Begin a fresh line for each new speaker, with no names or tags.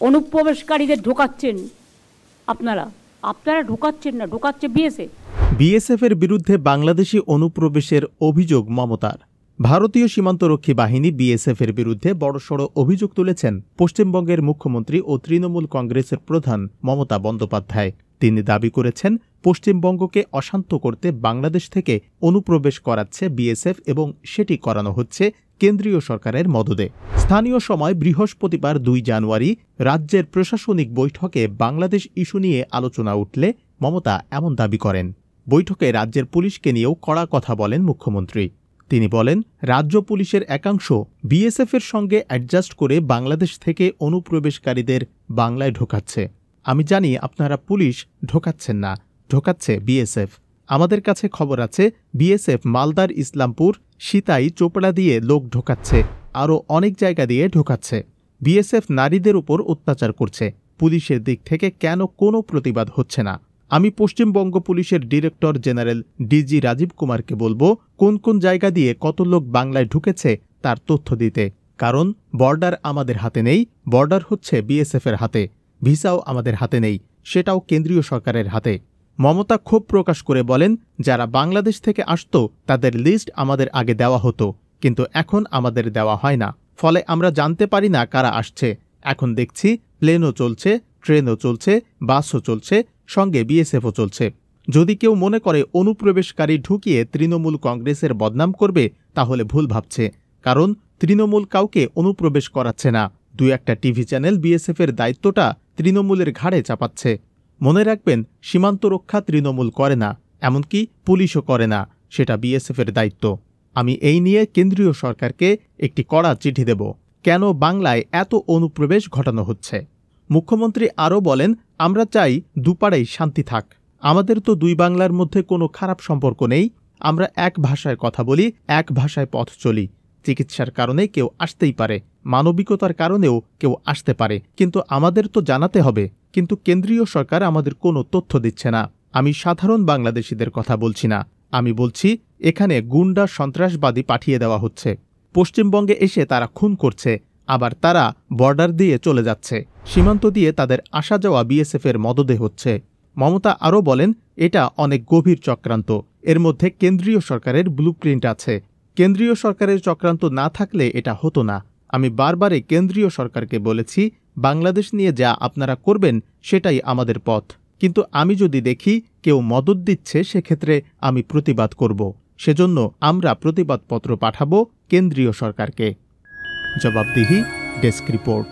অনুপ্রবেশকারীদের ঢোকাচ্ছেন আপনারা ঢোকাচ্ছেন না, ঢোকাচ্ছে বিএসএফ।
বিএসএফের বিরুদ্ধে বাংলাদেশি অনুপ্রবেশের অভিযোগ মমতার। ভারতীয় সীমান্তরক্ষী বাহিনী বিএসএফের বিরুদ্ধে বড়সড় অভিযোগ তুলেছেন পশ্চিমবঙ্গের মুখ্যমন্ত্রী ও তৃণমূল কংগ্রেসের প্রধান মমতা বন্দ্যোপাধ্যায়। তিনি দাবি করেছেন, পশ্চিমবঙ্গকে অশান্ত করতে বাংলাদেশ থেকে অনুপ্রবেশ করাচ্ছে বিএসএফ এবং সেটি করানো হচ্ছে কেন্দ্রীয় সরকারের মদদে। স্থানীয় সময় বৃহস্পতিবার 2 জানুয়ারি রাজ্যের প্রশাসনিক বৈঠকে বাংলাদেশ ইস্যু নিয়ে আলোচনা উঠলে মমতা এমন দাবি করেন। বৈঠকে রাজ্যের পুলিশকে নিয়েও কড়া কথা বলেন মুখ্যমন্ত্রী। তিনি বলেন, রাজ্য পুলিশের একাংশ বিএসএফের সঙ্গে অ্যাডজাস্ট করে বাংলাদেশ থেকে অনুপ্রবেশকারীদের বাংলায় ঢোকাচ্ছে। আমি জানি আপনারা পুলিশ ঢোকাচ্ছেন না, ঢোকাচ্ছে বিএসএফ। আমাদের কাছে খবর আছে বিএসএফ মালদার ইসলামপুর, সিতাই, চোপড়া দিয়ে লোক ঢোকাচ্ছে, আরও অনেক জায়গা দিয়ে ঢোকাচ্ছে। বিএসএফ নারীদের উপর অত্যাচার করছে। পুলিশের দিক থেকে কেন কোনো প্রতিবাদ হচ্ছে না? আমি পশ্চিমবঙ্গ পুলিশের ডিরেক্টর জেনারেল ডিজি রাজীব কুমারকে বলবো, কোন কোন জায়গা দিয়ে কত লোক বাংলায় ঢুকেছে তার তথ্য দিতে। কারণ বর্ডার আমাদের হাতে নেই, বর্ডার হচ্ছে বিএসএফের হাতে। ভিসাও আমাদের হাতে নেই, সেটাও কেন্দ্রীয় সরকারের হাতে। মমতা ক্ষোভ প্রকাশ করে বলেন, যারা বাংলাদেশ থেকে আসত তাদের লিস্ট আমাদের আগে দেওয়া হতো, কিন্তু এখন আমাদের দেওয়া হয় না। ফলে আমরা জানতে পারি না কারা আসছে। এখন দেখছি প্লেনও চলছে, ট্রেনও চলছে, বাসও চলছে, সঙ্গে বিএসএফও চলছে। যদি কেউ মনে করে অনুপ্রবেশকারী ঢুকিয়ে তৃণমূল কংগ্রেসের বদনাম করবে, তাহলে ভুল ভাবছে। কারণ তৃণমূল কাউকে অনুপ্রবেশ করাচ্ছে না। 2-1টা টিভি চ্যানেল বিএসএফের দায়িত্বটা তৃণমূলের ঘাড়ে চাপাচ্ছে। মনে রাখবেন, সীমান্ত রক্ষা তৃণমূল করে না, এমনকি পুলিশও করে না, সেটা বিএসএফের দায়িত্ব। আমি এই নিয়ে কেন্দ্রীয় সরকারকে একটি কড়া চিঠি দেব, কেন বাংলায় এত অনুপ্রবেশ ঘটানো হচ্ছে। মুখ্যমন্ত্রী আরও বলেন, আমরা চাই দুপাড়েই শান্তি থাক। আমাদের তো 2 বাংলার মধ্যে কোনো খারাপ সম্পর্ক নেই। আমরা এক ভাষায় কথা বলি, এক ভাষায় পথ চলি। চিকিৎসার কারণে কেউ আসতেই পারে, মানবিকতার কারণেও কেউ আসতে পারে, কিন্তু আমাদের তো জানাতে হবে। কিন্তু কেন্দ্রীয় সরকার আমাদের কোনো তথ্য দিচ্ছে না। আমি সাধারণ বাংলাদেশিদের কথা বলছি না, আমি বলছি এখানে গুন্ডা সন্ত্রাসবাদী পাঠিয়ে দেওয়া হচ্ছে। পশ্চিমবঙ্গে এসে তারা খুন করছে, আবার তারা বর্ডার দিয়ে চলে যাচ্ছে। সীমান্ত দিয়ে তাদের আসা যাওয়া বিএসএফের মদদে হচ্ছে। মমতা আরও বলেন, এটা অনেক গভীর চক্রান্ত। এর মধ্যে কেন্দ্রীয় সরকারের ব্লুপ্রিন্ট আছে। কেন্দ্রীয় সরকারের চক্রান্ত না থাকলে এটা হতো না। আমি বারবারে কেন্দ্রীয় সরকারকে বলেছি, বাংলাদেশ নিয়ে যা আপনারা করবেন সেটাই আমাদের পথ। কিন্তু আমি যদি দেখি কেউ মদদ দিচ্ছে, সেক্ষেত্রে আমি প্রতিবাদ করব। সেজন্য আমরা প্রতিবাদপত্র পাঠাবো কেন্দ্রীয় সরকারকে। জবাবদিহি, ডেস্ক রিপোর্ট।